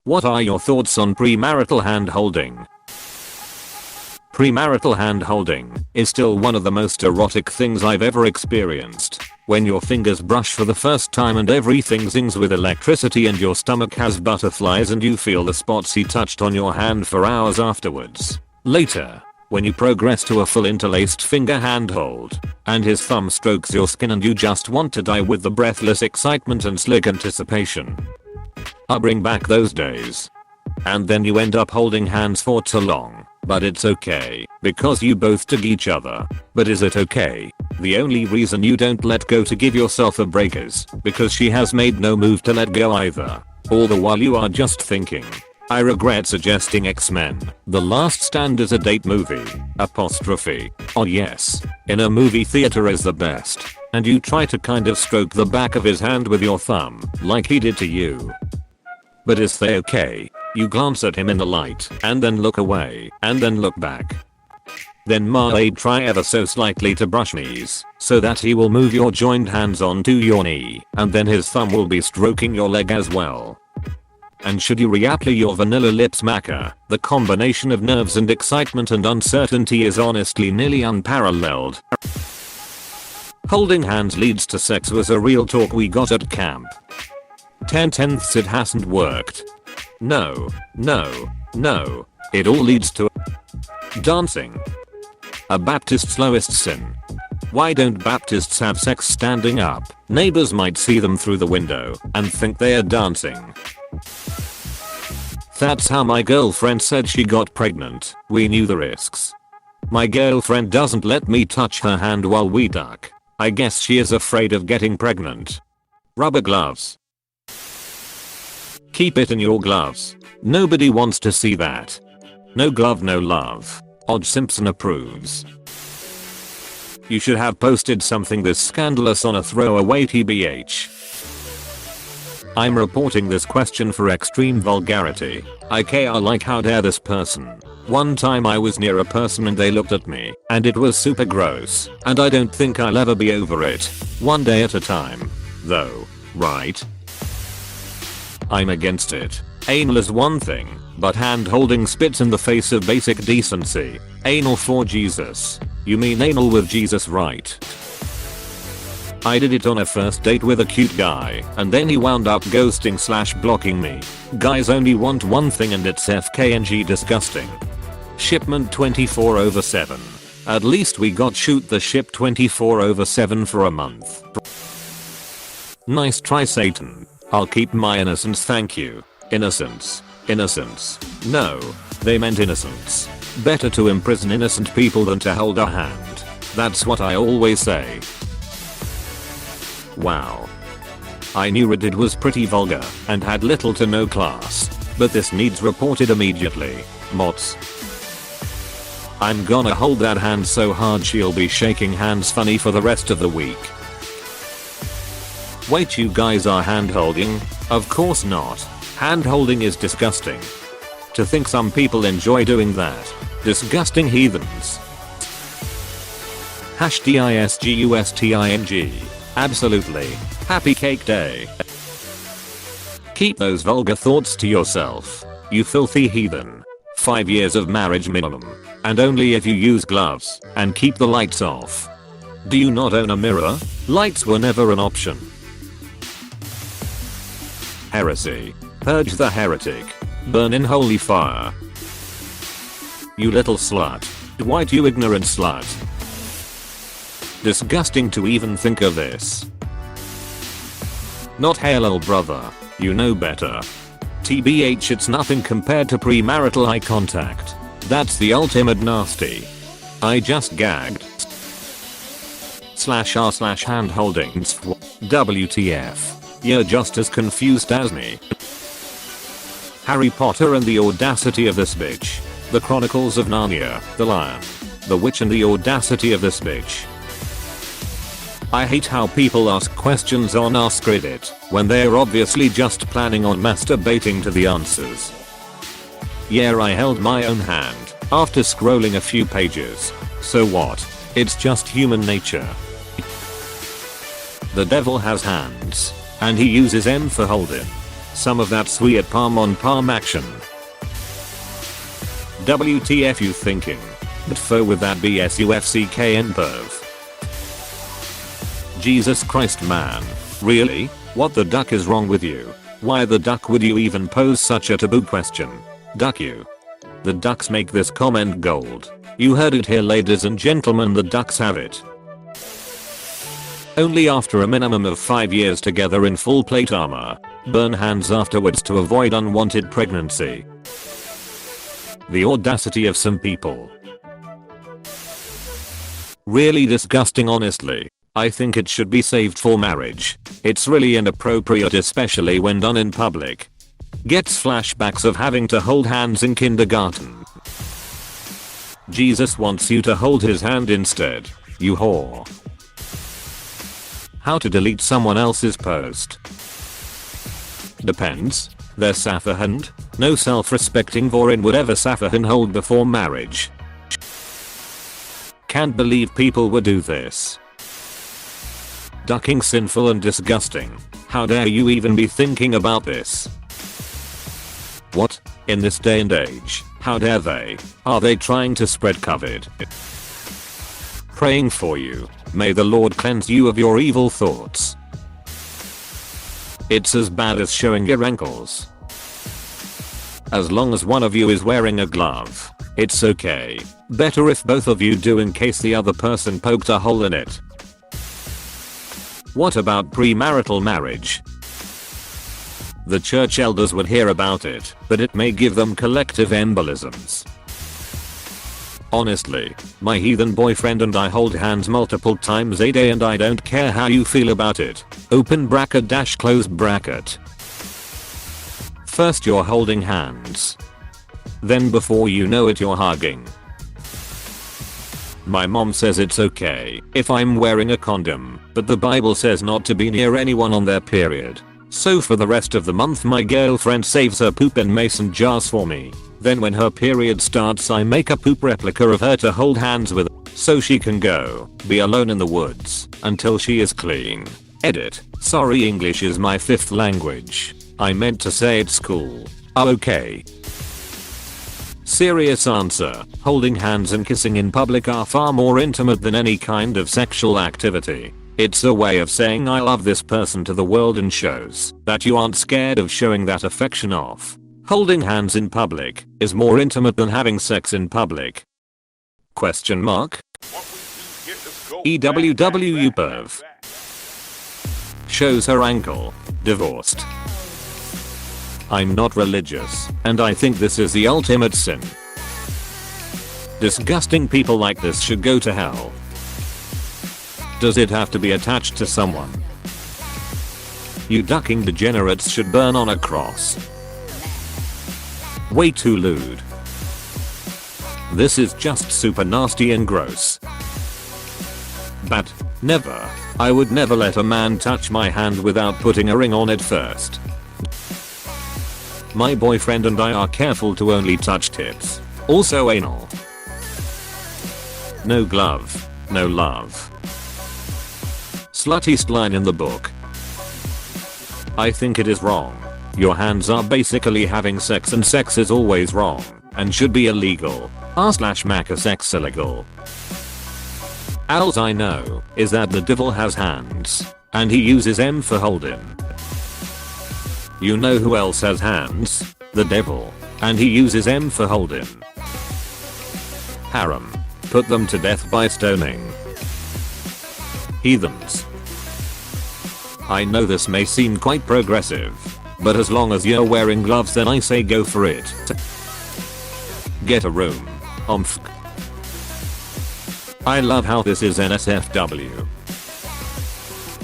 What are your thoughts on premarital hand-holding? Premarital hand-holding is still one of the most erotic things I've ever experienced. When your fingers brush for the first time and everything zings with electricity and your stomach has butterflies and you feel the spots he touched on your hand for hours afterwards. Later, when you progress to a full interlaced finger handhold, and his thumb strokes your skin and you just want to die with the breathless excitement and slick anticipation. I bring back those days. And then you end up holding hands for too long. But it's okay, because you both dig each other. But is it okay? The only reason you don't let go to give yourself a break is because she has made no move to let go either. All the while you are just thinking, I regret suggesting X-Men: The Last Stand is a date movie. Oh yes. In a movie theater is the best. And you try to kind of stroke the back of his hand with your thumb, like he did to you. But is they okay? You glance at him in the light, and then look away, and then look back. Then might try ever so slightly to brush knees, so that he will move your joined hands onto your knee, and then his thumb will be stroking your leg as well. And should you reapply your vanilla lip smacker, the combination of nerves and excitement and uncertainty is honestly nearly unparalleled. Holding hands leads to sex was a real talk we got at camp. 10/10ths it hasn't worked. No. It all leads to dancing. A Baptist's lowest sin. Why don't Baptists have sex standing up? Neighbors might see them through the window and think they are dancing. That's how my girlfriend said she got pregnant. We knew the risks. My girlfriend doesn't let me touch her hand while we duck. I guess she is afraid of getting pregnant. Rubber gloves. Keep it in your gloves. Nobody wants to see that. No glove, no love. Odge Simpson approves. You should have posted something this scandalous on a throwaway TBH. I'm reporting this question for extreme vulgarity. I like how dare this person. One time I was near a person and they looked at me, and it was super gross, and I don't think I'll ever be over it. One day at a time. Though, right? I'm against it. Anal is one thing, but hand holding spits in the face of basic decency. Anal for Jesus. You mean anal with Jesus, right? I did it on a first date with a cute guy, and then he wound up ghosting/blocking me. Guys only want one thing and it's FKNG disgusting. Shipment 24/7. At least we got shoot the ship 24/7 for a month. Nice try, Satan. I'll keep my innocence, thank you. Innocence. No, they meant innocence. Better to imprison innocent people than to hold a hand. That's what I always say. Wow. I knew Reddit was pretty vulgar and had little to no class, but this needs reported immediately. Mods. I'm gonna hold that hand so hard she'll be shaking hands funny for the rest of the week. Wait, you guys are hand holding? Of course not. Hand holding is disgusting. To think some people enjoy doing that. Disgusting heathens. #DISGUSTING. Absolutely. Happy Cake Day. Keep those vulgar thoughts to yourself, you filthy heathen. 5 years of marriage minimum, and only if you use gloves, and keep the lights off. Do you not own a mirror? Lights were never an option. Heresy. Purge the heretic. Burn in holy fire. You little slut. White, you ignorant slut. Disgusting to even think of this. Not hell, brother. You know better. TBH, it's nothing compared to premarital eye contact. That's the ultimate nasty. I just gagged. /r/hand holdings. WTF. You're just as confused as me. Harry Potter and the audacity of this bitch. The Chronicles of Narnia, The Lion, the Witch and the audacity of this bitch. I hate how people ask questions on AskReddit when they're obviously just planning on masturbating to the answers. Yeah, I held my own hand after scrolling a few pages. So what? It's just human nature. The devil has hands, and he uses M for holding. Some of that sweet palm on palm action. WTF you thinking? But fo with that BSUFCKN perv. Jesus Christ man. Really? What the duck is wrong with you? Why the duck would you even pose such a taboo question? Duck you. The ducks make this comment gold. You heard it here ladies and gentlemen, the ducks have it. Only after a minimum of 5 years together in full plate armor. Burn hands afterwards to avoid unwanted pregnancy. The audacity of some people. Really disgusting honestly. I think it should be saved for marriage. It's really inappropriate especially when done in public. Gets flashbacks of having to hold hands in kindergarten. Jesus wants you to hold his hand instead. You whore. How to delete someone else's post? Depends. They're Safahand, no self-respecting vorin would ever Safahan hold before marriage. Can't believe people would do this. Ducking sinful and disgusting. How dare you even be thinking about this? What? In this day and age, how dare they? Are they trying to spread COVID? Praying for you. May the Lord cleanse you of your evil thoughts. It's as bad as showing your ankles. As long as one of you is wearing a glove, it's okay. Better if both of you do in case the other person poked a hole in it. What about premarital marriage? The church elders would hear about it, but it may give them collective embolisms. Honestly, my heathen boyfriend and I hold hands multiple times a day and I don't care how you feel about it. Open bracket dash close bracket. First you're holding hands. Then before you know it you're hugging. My mom says it's okay if I'm wearing a condom, but the Bible says not to be near anyone on their period. So for the rest of the month my girlfriend saves her poop in mason jars for me. Then when her period starts I make a poop replica of her to hold hands with so she can go be alone in the woods until she is clean. Edit. Sorry, English is my 5th language. I meant to say it's cool. Oh, okay. Serious answer. Holding hands and kissing in public are far more intimate than any kind of sexual activity. It's a way of saying I love this person to the world and shows that you aren't scared of showing that affection off. Holding hands in public is more intimate than having sex in public. Question mark? EWW perv. Shows her ankle. Divorced. I'm not religious, and I think this is the ultimate sin. Disgusting people like this should go to hell. Does it have to be attached to someone? You ducking degenerates should burn on a cross. Way too lewd. This is just super nasty and gross. But, never. I would never let a man touch my hand without putting a ring on it first. My boyfriend and I are careful to only touch tips. Also anal. No glove, no love. Sluttiest line in the book. I think it is wrong. Your hands are basically having sex and sex is always wrong and should be illegal. r/maca sex illegal. Alls I know is that the devil has hands and he uses them for holding. You know who else has hands? The devil. And he uses them for holding. Haram. Put them to death by stoning. Heathens. I know this may seem quite progressive, but as long as you're wearing gloves then I say go for it. Get a room. Omfk. I love how this is NSFW.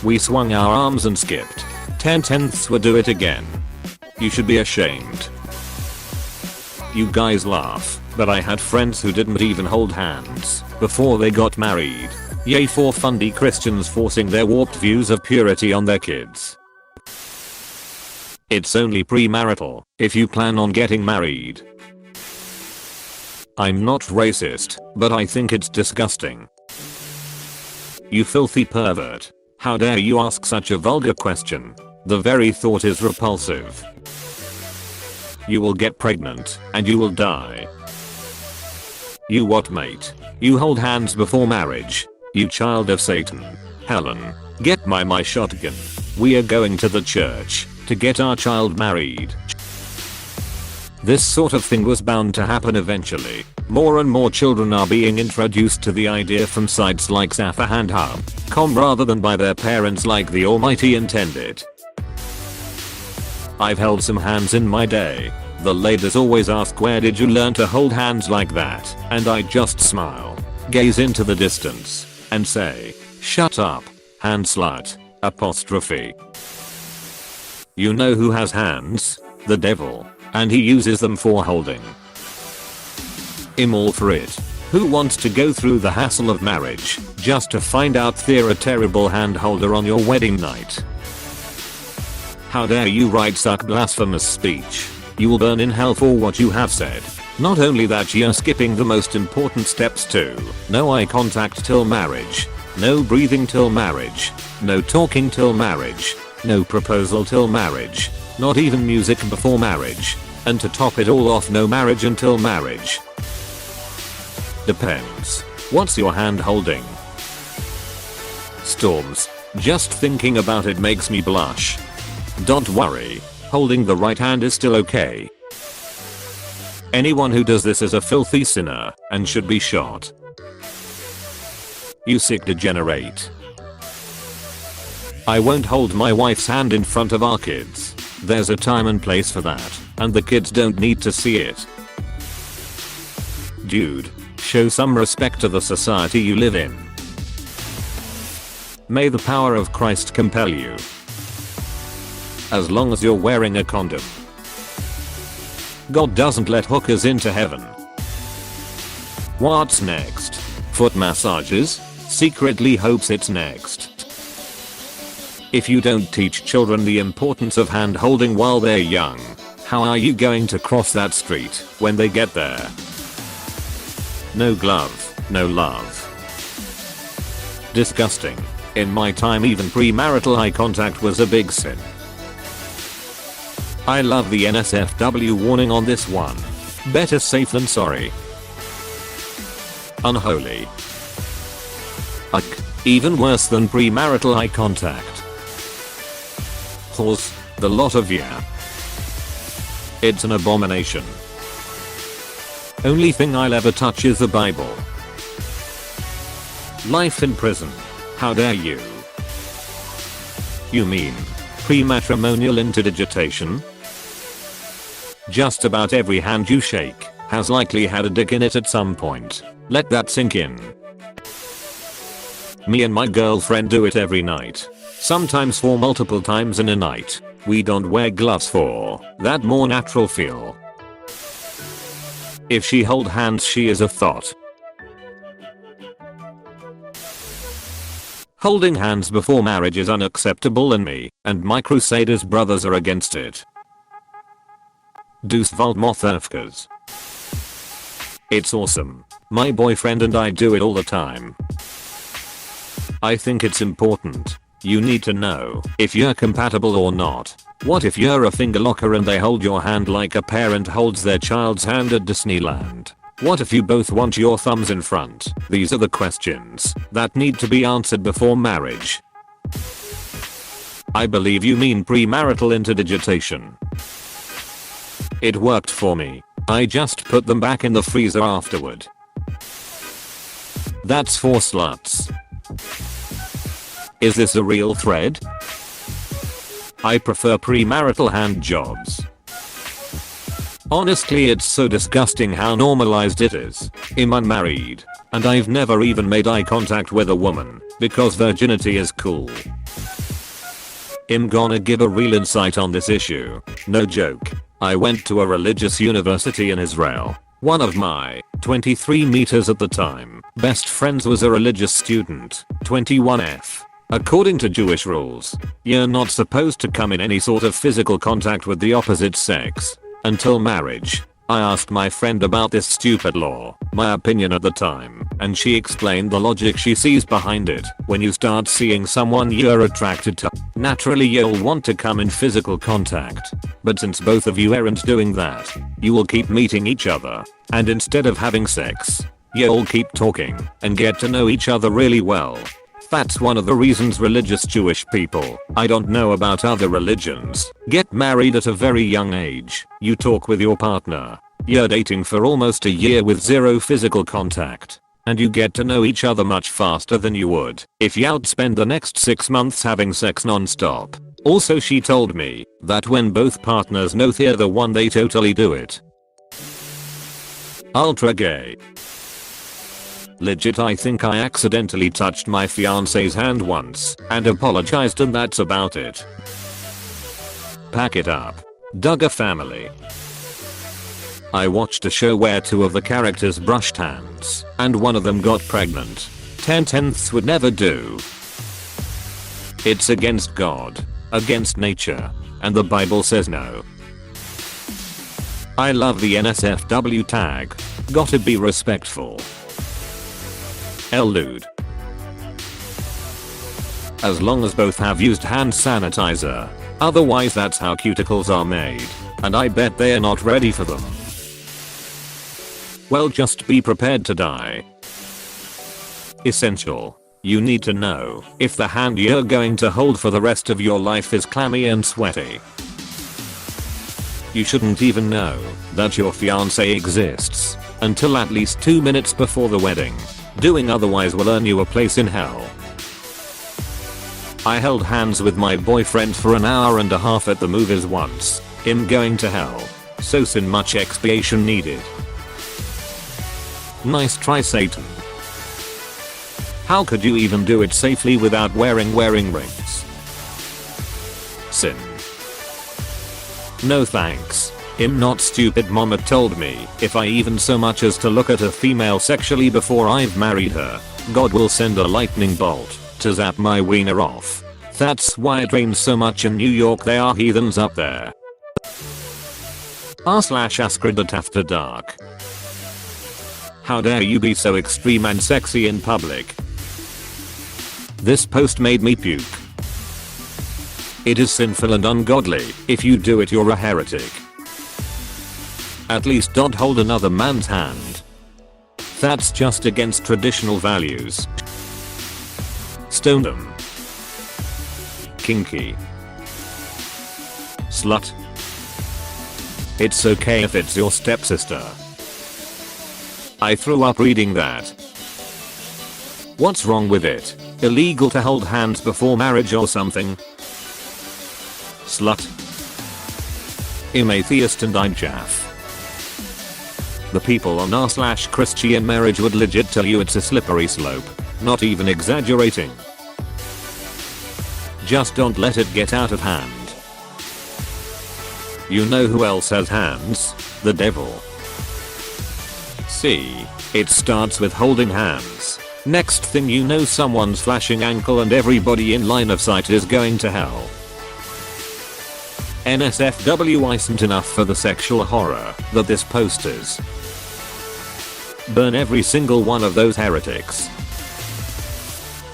We swung our arms and skipped. 10/10ths would do it again. You should be ashamed. You guys laugh, but I had friends who didn't even hold hands before they got married. Yay for fundy Christians forcing their warped views of purity on their kids. It's only premarital if you plan on getting married. I'm not racist, but I think it's disgusting. You filthy pervert. How dare you ask such a vulgar question? The very thought is repulsive. You will get pregnant and you will die. You what, mate? You hold hands before marriage? You child of Satan. Helen, get my shotgun. We are going to the church to get our child married. This sort of thing was bound to happen eventually. More and more children are being introduced to the idea from sites like Safa and Hub.com rather than by their parents like the Almighty intended. I've held some hands in my day. The ladies always ask, where did you learn to hold hands like that? And I just smile, gaze into the distance, and say, shut up, hand slut, apostrophe. You know who has hands? The devil. And he uses them for holding. I'm all for it. Who wants to go through the hassle of marriage just to find out they're a terrible hand holder on your wedding night? How dare you write such blasphemous speech? You will burn in hell for what you have said. Not only that, you're skipping the most important steps too. No eye contact till marriage. No breathing till marriage. No talking till marriage. No proposal till marriage. Not even music before marriage. And to top it all off, no marriage until marriage. Depends. What's your hand holding? Storms. Just thinking about it makes me blush. Don't worry. Holding the right hand is still okay. Anyone who does this is a filthy sinner and should be shot. You sick degenerate. I won't hold my wife's hand in front of our kids. There's a time and place for that, and the kids don't need to see it. Dude, show some respect to the society you live in. May the power of Christ compel you. As long as you're wearing a condom. God doesn't let hookers into heaven. What's next? Foot massages? Secretly hopes it's next. If you don't teach children the importance of hand holding while they're young, how are you going to cross that street when they get there? No glove, no love. Disgusting. In my time, even pre-marital eye contact was a big sin. I love the NSFW warning on this one. Better safe than sorry. Unholy. Even worse than pre-marital eye contact. Horse, the lot of ya. It's an abomination. Only thing I'll ever touch is the Bible. Life in prison. How dare you? You mean pre-matrimonial interdigitation? Just about every hand you shake has likely had a dick in it at some point. Let that sink in. Me and my girlfriend do it every night. Sometimes for multiple times in a night. We don't wear gloves for that more natural feel. If she hold hands, she is a thought. Holding hands before marriage is unacceptable, and me and my Crusaders brothers are against it. Dus Valdmothafkas. It's awesome. My boyfriend and I do it all the time. I think it's important. You need to know if you're compatible or not. What if you're a finger locker and they hold your hand like a parent holds their child's hand at Disneyland? What if you both want your thumbs in front? These are the questions that need to be answered before marriage. I believe you mean pre-marital interdigitation. It worked for me. I just put them back in the freezer afterward. That's for sluts. Is this a real thread? I prefer pre-marital hand jobs. Honestly, it's so disgusting how normalized it is. I'm unmarried, and I've never even made eye contact with a woman, because virginity is cool. I'm gonna give a real insight on this issue. No joke. I went to a religious university in Israel. One of my 23 meters at the time best friends was a religious student, 21F. According to Jewish rules, you're not supposed to come in any sort of physical contact with the opposite sex until marriage. I asked my friend about this stupid law, my opinion at the time. and she explained the logic she sees behind it. When you start seeing someone you're attracted to, naturally you'll want to come in physical contact. But since both of you aren't doing that, you will keep meeting each other, and instead of having sex, you'll keep talking and get to know each other really well. That's one of the reasons religious Jewish people, I don't know about other religions, get married at a very young age. You talk with your partner, you're dating for almost a year with zero physical contact, and you get to know each other much faster than you would if you'd spend the next 6 months having sex non-stop. Also, she told me that when both partners know they're the one, they totally do it. Ultra gay. Legit, I think I accidentally touched my fiance's hand once and apologized, and that's about it. Pack it up. Duggar family. I watched a show where 2 of the characters brushed hands and one of them got pregnant. 10/10ths would never do. It's against God, against nature, and the Bible says no. I love the NSFW tag. Gotta be respectful. Lewd. As long as both have used hand sanitizer. Otherwise that's how cuticles are made, and I bet they're not ready for them. Well, just be prepared to die. Essential. You need to know if the hand you're going to hold for the rest of your life is clammy and sweaty. You shouldn't even know that your fiance exists until at least 2 minutes before the wedding. Doing otherwise will earn you a place in hell. I held hands with my boyfriend for an hour and a half at the movies once. Him going to hell. So sin much expiation needed. Nice try, Satan. How could you even do it safely without wearing rings? Sin. No thanks. Him not stupid. Mama told me if I even so much as to look at a female sexually before I've married her, God will send a lightning bolt to zap my wiener off. That's why it rains so much in New York. They are heathens up there. r/AskReddit after dark. How dare you be so extreme and sexy in public? This post made me puke. It is sinful and ungodly. If you do it, you're a heretic. At least don't hold another man's hand. That's just against traditional values. Stone them. Kinky. Slut. It's okay if it's your stepsister. I threw up reading that. What's wrong with it? Illegal to hold hands before marriage or something? Slut. I'm atheist and I'm Jaff. The people on r/Christian marriage would legit tell you it's a slippery slope. Not even exaggerating. Just don't let it get out of hand. You know who else has hands? The devil. See, it starts with holding hands. Next thing you know, someone's flashing ankle and everybody in line of sight is going to hell. NSFW isn't enough for the sexual horror that this post is. Burn every single one of those heretics.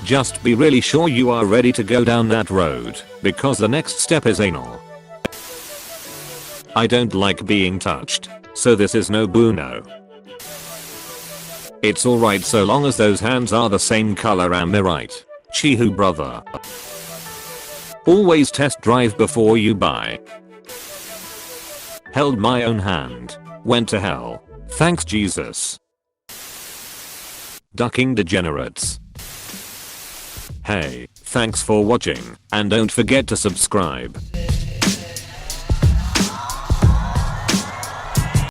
Just be really sure you are ready to go down that road, because the next step is anal. I don't like being touched, so this is no bueno. It's alright so long as those hands are the same color, am I right? Chihu brother. Always test drive before you buy. Held my own hand. Went to hell. Thanks Jesus. Ducking degenerates. Hey, thanks for watching, and don't forget to subscribe.